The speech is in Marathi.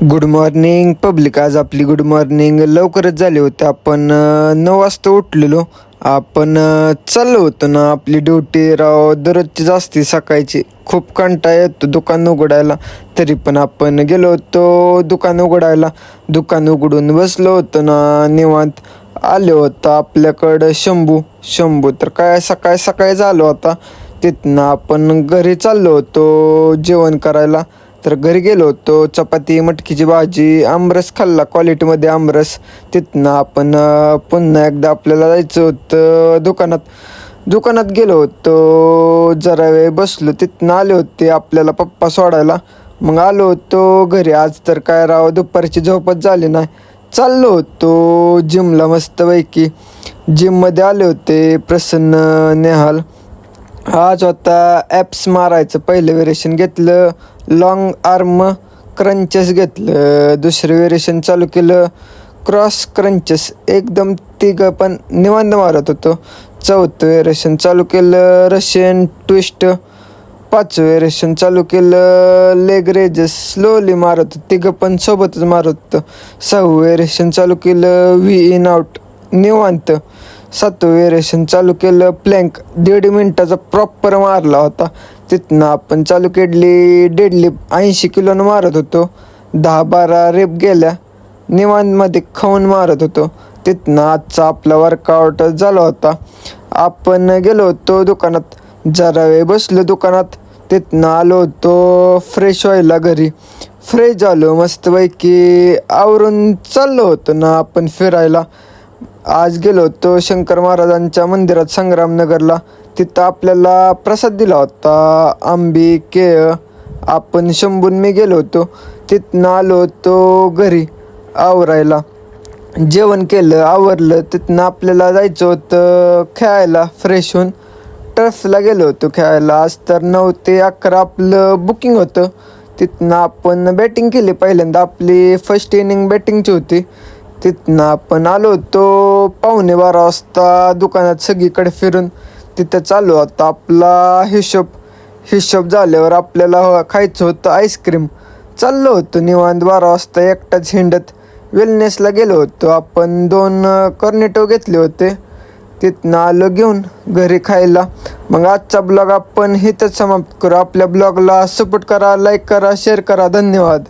Good morning public. आज आपली गुड मॉर्निंग लवकरच झाली होती. आपण 9 वाजता उठलेलो. आपण चाललो होतो ना आपली ड्युटी. राव दररोजचीच असते सकाळची. खूप कंटाळा येतो दुकान उघडायला. तरी पण आपण गेलो होतो दुकान उघडायला. दुकान उघडून बसलो होतो ना निवांत. आलो होता आपल्याकडं शंभू तर काय सकाळी सकाळी झालो होता. तिथनं आपण घरी चाललो होतो जेवण करायला. तर घरी गेलो होतो. चपाती मटकीची भाजी आमरस खाल्ला क्वालिटीमध्ये आमरस. तिथनं आपण पुन्हा एकदा आपल्याला जायचं होतं दुकानात गेलो होतो. जरा वेळ बसलो. तिथनं आले होते आपल्याला पप्पा सोडायला. मग आलो होतो घरी. आज तर काय राव दुपारची झोपच झाली नाही. चाललो होतो जिमला मस्तपैकी. जिममध्ये आले होते प्रसन्न नेहाल. आज होता ॲप्स मारायचं. पहिलं वेरिएशन घेतलं लॉंग आर्म क्रंचेस घेतलं. दुसरं वेरिएशन चालू केलं क्रॉस क्रंचेस. एकदम तिघं पण निवांत मारत होतो. चौथं वेरिएशन चालू केलं रशियन ट्विस्ट. पाचवं वेरिएशन चालू केलं लेग रेजेस. स्लोली मारत होतं. तिघं पण सोबतच मारत होतं. सहावं वेरिएशन चालू केलं व्ही इन आउट निवांत. सातवं वेरिएशन चालू केलं प्लँक. 1.5 मिनटाचा प्रॉपर मारला होता. तिथनं आपण चालू केली डेडलिफ्ट. 80 किलोनं मारत होतो. 10-12 रेप गेल्या. निवांतमध्ये खाऊन मारत होतो. तिथनं आजचा आपला वर्कआउट झाला होता. आपण गेलो होतो दुकानात. जरा वेळ बसलो दुकानात. तिथनं आलो होतो फ्रेश व्हायला घरी. फ्रेश झालो मस्तपैकी. आवरून चाललो होतो ना आपण फिरायला. आज गेलो होतो शंकर महाराजांच्या मंदिरात संग्रामनगरला. तिथं आपल्याला प्रसाद दिला होता आंबी केळ. आपण शंभून मी गेलो होतो. तिथनं आलो होतो घरी आवरायला. जेवण केलं आवरलं. तिथनं आपल्याला जायचं होतं खेळायला. फ्रेश होऊन टर्फला गेलो होतो खेळायला. आज तर 9 ते 11 आपलं बुकिंग होतं. तिथनं आपण बॅटिंग केली. पहिल्यांदा आपली फर्स्ट इनिंग बॅटिंगची होती. तिथनं आपण आलो होतो 11:15 वाजता दुकानात सगळीकडे फिरून. तिथं चालू होता आपला हिशोब झाल्यावर आपल्याला खायचं होतं आईस्क्रीम. चाललो होतो निवांत 12 वाजता एकटाच हिंडत. वेलनेसला गेलो होतो आपण. 2 कॉर्नेटो घेतले होते. तिथनं आलो घेऊन घरी खायला. मग आजचा ब्लॉग आपण इथंच समाप्त करू. आपल्या ब्लॉगला सपोर्ट करा, लाईक करा, शेअर करा. धन्यवाद.